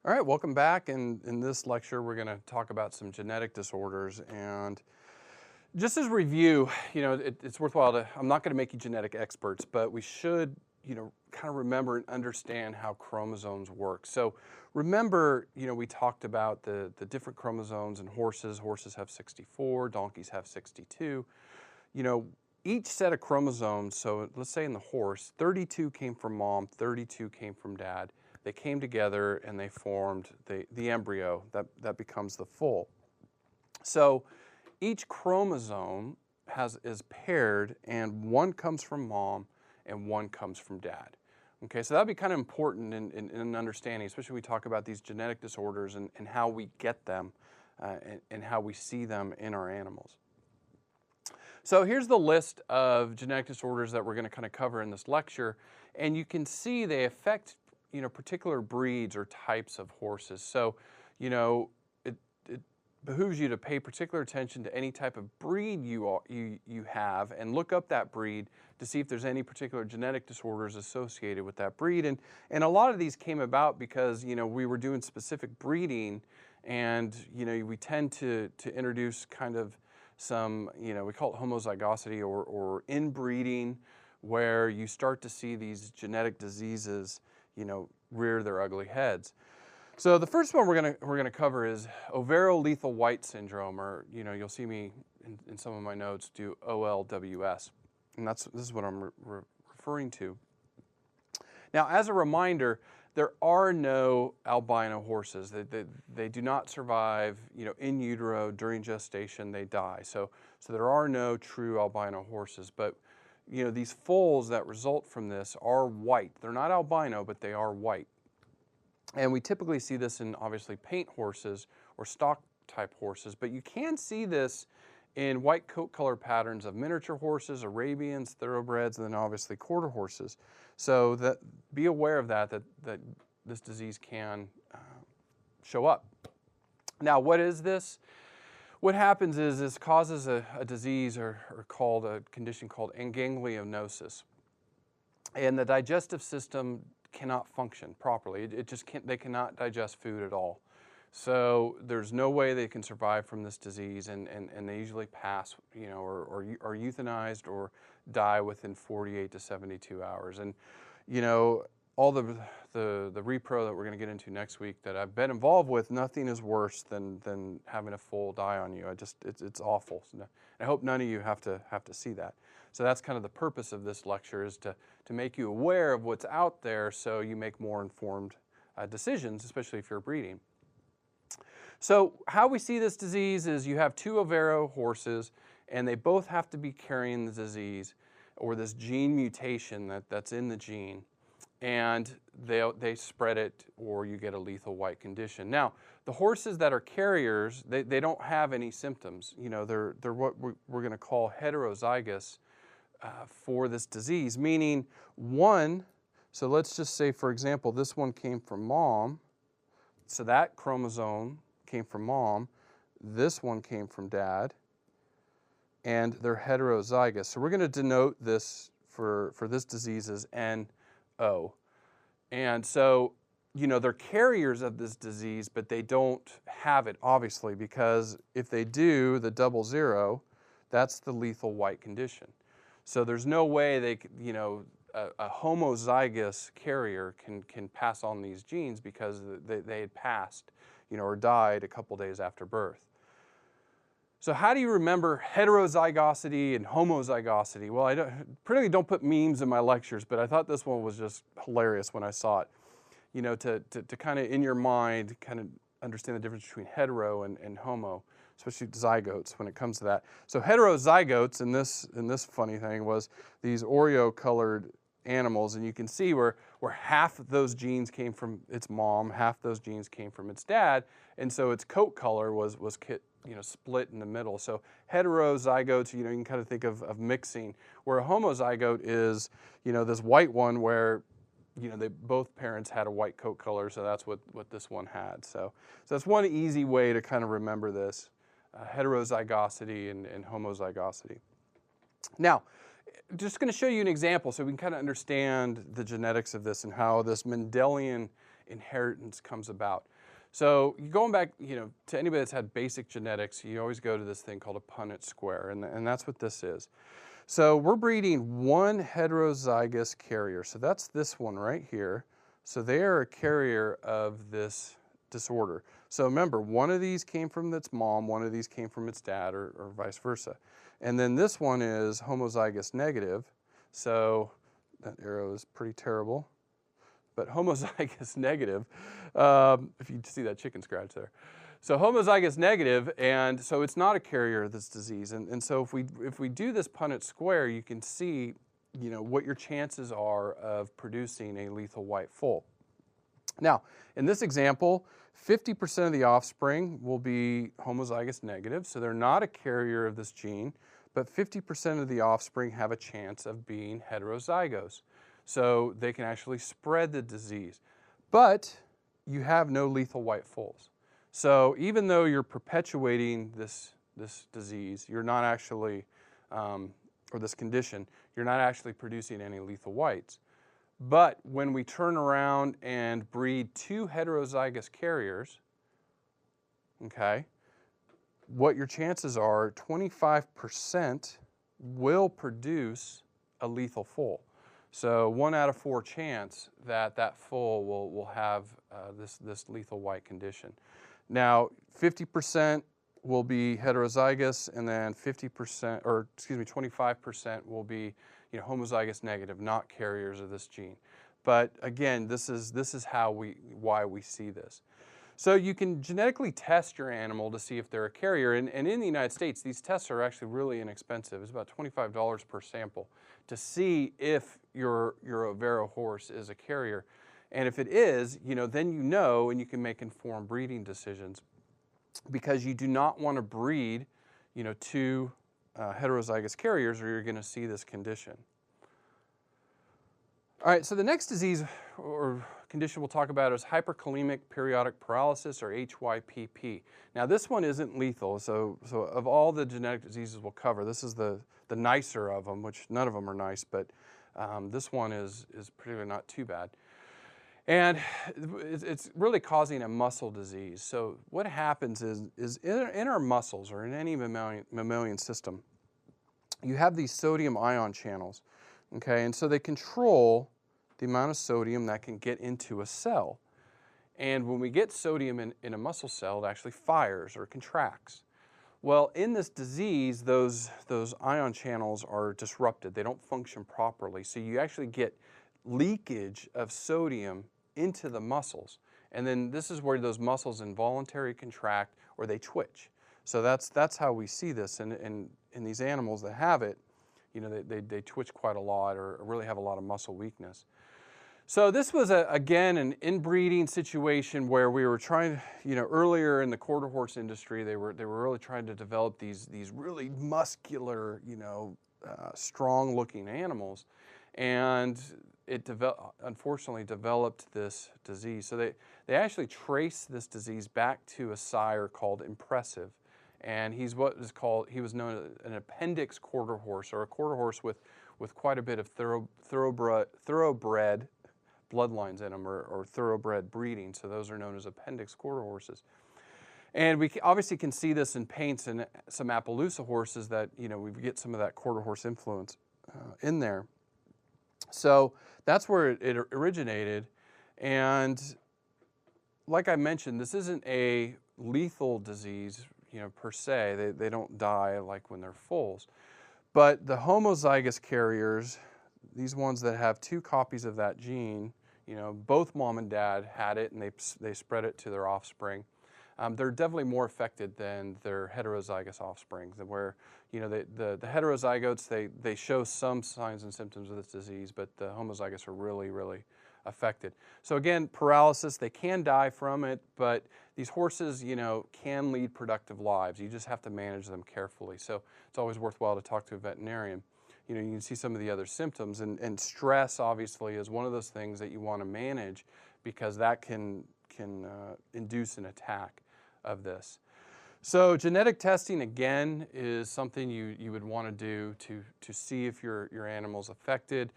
All right, welcome back. In this lecture, we're going to talk about some genetic disorders. And just as a review, it's worthwhile to, I'm not going to make you genetic experts, but we should, kind of remember and understand how chromosomes work. So remember, we talked about the different chromosomes in horses. Horses have 64, donkeys have 62. Each set of chromosomes, so let's say in the horse, 32 came from mom, 32 came from dad. They came together and they formed the embryo that becomes the foal. So each chromosome is paired, and one comes from mom and one comes from dad. Okay, so that'd be kind of important in understanding, especially when we talk about these genetic disorders and how we get them and how we see them in our animals. So here's the list of genetic disorders that we're going to kind of cover in this lecture, and you can see they affect particular breeds or types of horses. So, it behooves you to pay particular attention to any type of breed you have and look up that breed to see if there's any particular genetic disorders associated with that breed. And a lot of these came about because, we were doing specific breeding, and, we tend to introduce kind of some, we call it homozygosity or inbreeding, where you start to see these genetic diseases rear their ugly heads. So the first one we're gonna cover is ovarolethal white syndrome, or you'll see me in some of my notes do OLWS, and this is what I'm referring to. Now, as a reminder, there are no albino horses. They do not survive, in utero during gestation. They die. So there are no true albino horses, but these foals that result from this are white. They're not albino, but they are white. And we typically see this in, obviously, paint horses or stock type horses, but you can see this in white coat color patterns of miniature horses, Arabians, thoroughbreds, and then obviously quarter horses. So be aware of that this disease can show up. Now, what is this? What happens is this causes a disease or called a condition called ganglionosis. And the digestive system cannot function properly. It just can't, they cannot digest food at all. So there's no way they can survive from this disease, and they usually pass, or are euthanized or die within 48 to 72 hours. And, all the repro that we're going to get into next week that I've been involved with, nothing is worse than having a foal die on you. It's awful. So I hope none of you have to see that. So that's kind of the purpose of this lecture, is to make you aware of what's out there so you make more informed decisions, especially if you're breeding. So how we see this disease is you have two overo horses, and they both have to be carrying the disease or this gene mutation that's in the gene, and they spread it, or you get a lethal white condition. Now, the horses that are carriers, they don't have any symptoms. They're what we're going to call heterozygous for this disease, meaning one, so let's just say, for example, this one came from mom, so that chromosome came from mom, this one came from dad, and they're heterozygous. So we're going to denote this for this disease as NO. And so, they're carriers of this disease, but they don't have it, obviously, because if they do, the 00, that's the lethal white condition. So there's no way they could, a homozygous carrier can pass on these genes because they had passed, or died a couple days after birth. So how do you remember heterozygosity and homozygosity? Well, I particularly don't put memes in my lectures, but I thought this one was just hilarious when I saw it. To kind of in your mind, kind of understand the difference between hetero and homo, especially zygotes when it comes to that. So heterozygotes in this funny thing was these Oreo-colored animals, and you can see where half of those genes came from its mom, half those genes came from its dad, and so its coat color was split in the middle. So heterozygotes, you can kind of think of mixing, where a homozygote is, this white one where, both parents had a white coat color, so that's what this one had. So that's one easy way to kind of remember this, heterozygosity and homozygosity. Now, just going to show you an example so we can kind of understand the genetics of this and how this Mendelian inheritance comes about. So going back, to anybody that's had basic genetics, you always go to this thing called a Punnett square, and that's what this is. So we're breeding one heterozygous carrier. So that's this one right here. So they are a carrier of this disorder. So remember, one of these came from its mom, one of these came from its dad, or vice versa. And then this one is homozygous negative. So that arrow is pretty terrible. But homozygous negative, if you see that chicken scratch there. So homozygous negative, and so it's not a carrier of this disease. And so if we do this Punnett square, you can see, what your chances are of producing a lethal white foal. Now, in this example, 50% of the offspring will be homozygous negative, so they're not a carrier of this gene, but 50% of the offspring have a chance of being heterozygous. So they can actually spread the disease. But you have no lethal white foals. So even though you're perpetuating this disease, you're not actually, or this condition, you're not actually producing any lethal whites. But when we turn around and breed two heterozygous carriers, okay, what your chances are, 25% will produce a lethal foal. So 1 out of 4 chance that that foal will have this lethal white condition. Now, 50% will be heterozygous, and then 25% will be homozygous negative, not carriers of this gene. But again, this is why we see this. So you can genetically test your animal to see if they're a carrier, and in the United States, these tests are actually really inexpensive. It's about $25 per sample to see if your Overo horse is a carrier. And if it is, then and you can make informed breeding decisions, because you do not want to breed, two heterozygous carriers, or you're going to see this condition. All right, so the next disease or condition we'll talk about is hyperkalemic periodic paralysis, or HYPP. Now, this one isn't lethal, so of all the genetic diseases we'll cover, this is the nicer of them, which none of them are nice, but this one is particularly not too bad. And it's really causing a muscle disease. So what happens is in our muscles, or in any mammalian system, you have these sodium ion channels, okay? And so they control the amount of sodium that can get into a cell. And when we get sodium in a muscle cell, it actually fires or contracts. Well, in this disease, those ion channels are disrupted. They don't function properly. So you actually get leakage of sodium into the muscles. And then this is where those muscles involuntarily contract, or they twitch. So that's how we see this. And in these animals that have it, they twitch quite a lot, or really have a lot of muscle weakness. So this was, again, an inbreeding situation where we were trying, earlier in the quarter horse industry, they were really trying to develop these really muscular, strong-looking animals, and it unfortunately developed this disease. So they actually traced this disease back to a sire called Impressive, and he was known as an appendix quarter horse, or a quarter horse with quite a bit of thoroughbred bloodlines in them, or thoroughbred breeding. So those are known as appendix quarter horses. And we obviously can see this in paints and some Appaloosa horses that, we get some of that quarter horse influence in there. So that's where it originated. And like I mentioned, this isn't a lethal disease, per se. They don't die like when they're foals. But the homozygous carriers, these ones that have 2 copies of that gene, both mom and dad had it, and they spread it to their offspring. They're definitely more affected than their heterozygous offspring, where the heterozygotes, they show some signs and symptoms of this disease, but the homozygous are really, really affected. So again, paralysis, they can die from it, but these horses, can lead productive lives. You just have to manage them carefully. So it's always worthwhile to talk to a veterinarian. You can see some of the other symptoms, and stress obviously is one of those things that you want to manage, because that can induce an attack of this. So genetic testing, again, is something you would want to do to see if your animal's affected.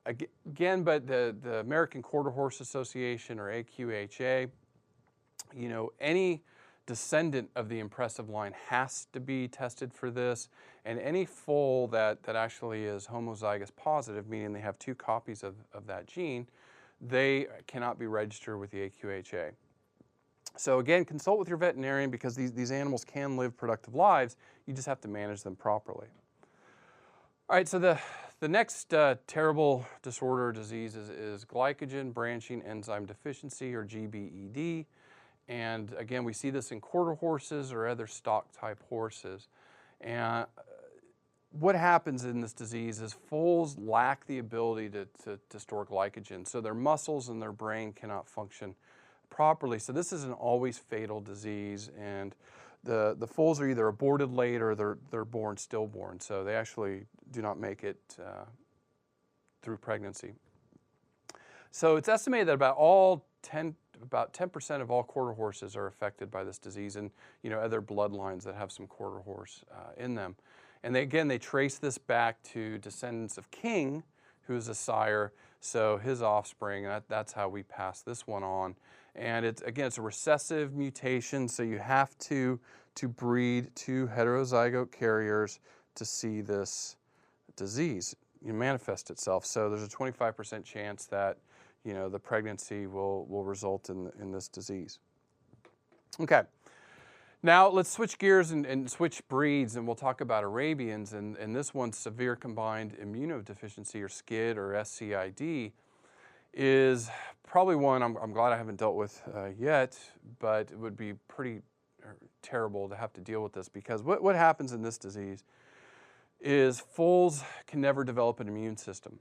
Again, but the American Quarter Horse Association, or AQHA, Any descendant of the impressive line has to be tested for this, and any foal that actually is homozygous positive, meaning they have 2 copies of that gene, they cannot be registered with the AQHA. So again, consult with your veterinarian because these animals can live productive lives. You just have to manage them properly. All right, so the next terrible disorder or disease is glycogen branching enzyme deficiency, or GBED. And again, we see this in quarter horses or other stock type horses. And what happens in this disease is foals lack the ability to store glycogen. So their muscles and their brain cannot function properly. So this is an always fatal disease, and the foals are either aborted late or they're born stillborn. So they actually do not make it through pregnancy. So it's estimated that about 10% of all quarter horses are affected by this disease, and other bloodlines that have some quarter horse in them. And they trace this back to descendants of King, who is a sire, so his offspring. That's how we pass this one on. And it's a recessive mutation, so you have to breed 2 heterozygote carriers to see this disease manifest itself. So there's a 25% chance that the pregnancy will result in this disease. Okay, now let's switch gears and switch breeds, and we'll talk about Arabians. And this one's severe combined immunodeficiency, or SCID, or SCID, is probably one I'm glad I haven't dealt with yet, but it would be pretty terrible to have to deal with this, because what happens in this disease is foals can never develop an immune system,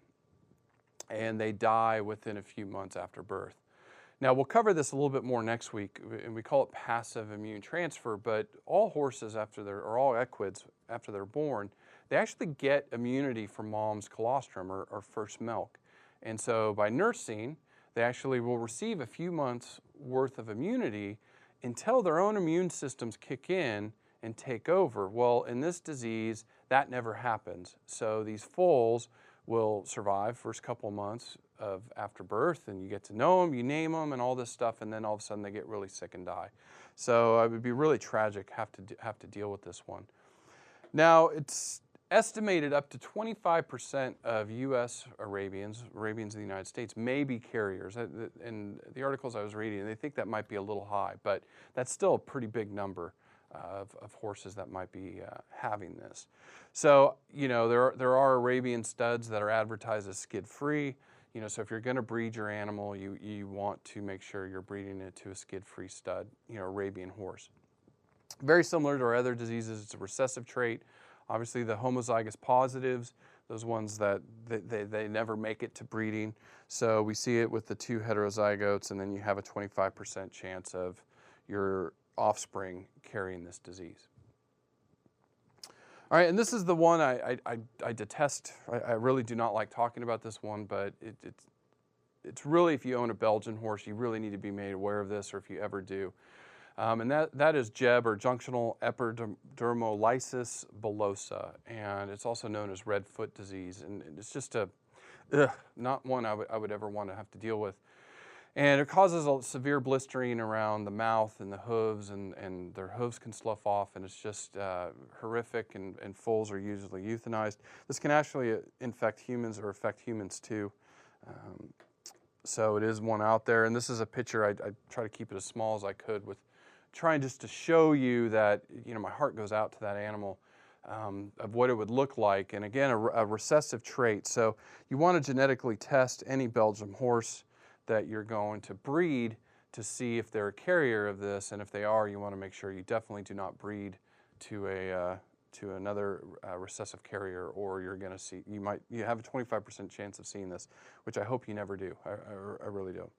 and they die within a few months after birth. Now, we'll cover this a little bit more next week, and we call it passive immune transfer, but all horses all equids after they're born, they actually get immunity from mom's colostrum, or first milk. And so by nursing, they actually will receive a few months worth of immunity until their own immune systems kick in and take over. Well, in this disease, that never happens. So these foals will survive first couple of months after birth, and you get to know them, you name them, and all this stuff, and then all of a sudden they get really sick and die. So it would be really tragic have to deal with this one. Now, it's estimated up to 25% of U.S. Arabians in the United States, may be carriers. In the articles I was reading, they think that might be a little high, but that's still a pretty big number of horses that might be having this. So, there are Arabian studs that are advertised as skid-free. So if you're going to breed your animal, you want to make sure you're breeding it to a skid-free stud, Arabian horse. Very similar to our other diseases, it's a recessive trait. Obviously, the homozygous positives, those ones that they never make it to breeding. So we see it with the 2 heterozygotes, and then you have a 25% chance of your offspring carrying this disease. All right, and this is the one I detest. I really do not like talking about this one, but it's really, if you own a Belgian horse, you really need to be made aware of this, or if you ever do. And that is JEB, or junctional epidermolysis bullosa, and it's also known as red foot disease. And it's just not one I would ever want to have to deal with. And it causes a severe blistering around the mouth and the hooves, and their hooves can slough off, and it's just horrific, and foals are usually euthanized. This can actually infect humans, or affect humans too. So it is one out there, and this is a picture. I try to keep it as small as I could, with trying just to show you that my heart goes out to that animal, of what it would look like. And again, a recessive trait. So you want to genetically test any Belgian horse that you're going to breed to see if they're a carrier of this, and if they are, you want to make sure you definitely do not breed to another recessive carrier, or you're going to see you have a 25% chance of seeing this, which I hope you never do. I really do.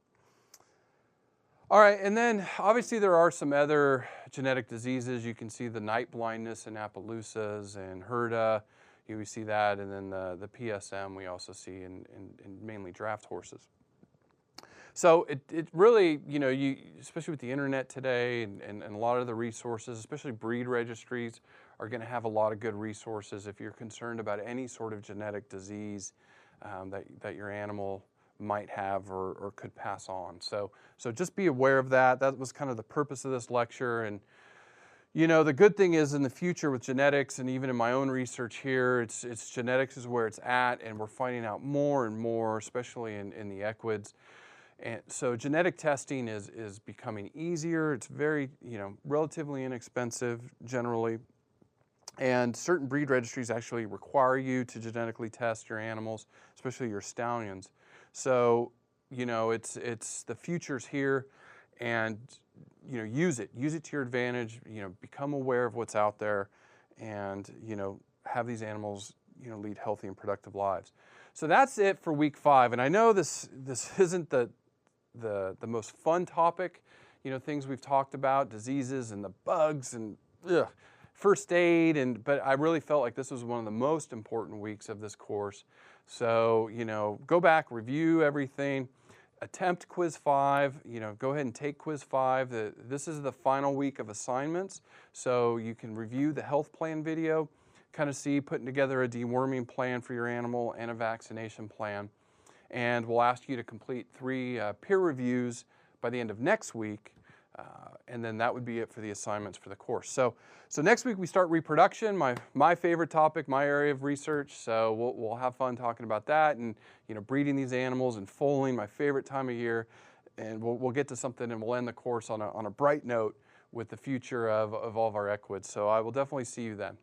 All right, and then obviously there are some other genetic diseases. You can see the night blindness in Appaloosas and HERDA. We see that, and then the PSM we also see in mainly draft horses. So it really, especially with the internet today, and a lot of the resources, especially breed registries, are going to have a lot of good resources if you're concerned about any sort of genetic disease that your animal might have or could pass on. So just be aware of that. That was kind of the purpose of this lecture. And you know, the good thing is in the future with genetics, and even in my own research here, it's genetics is where it's at, and we're finding out more and more, especially in the equids. And so genetic testing is becoming easier. It's very, you know, relatively inexpensive generally. And certain breed registries actually require you to genetically test your animals, especially your stallions. So, you know, it's the future's here, and you know, use it to your advantage. You know, become aware of what's out there, and you know, have these animals, you know, lead healthy and productive lives. So that's it for week 5. And I know this isn't the most fun topic, you know, things we've talked about, diseases and the bugs and first aid, but I really felt like this was one of the most important weeks of this course. So, you know, go back, review everything, attempt quiz 5, you know, go ahead and take quiz 5. This is the final week of assignments, so you can review the health plan video, kind of see putting together a deworming plan for your animal and a vaccination plan. And we'll ask you to complete 3 peer reviews by the end of next week, and then that would be it for the assignments for the course. So next week we start reproduction, my favorite topic, my area of research. So we'll have fun talking about that, and you know, breeding these animals and foaling, my favorite time of year. And we'll get to something, and we'll end the course on a bright note with the future of all of our equids. So I will definitely see you then.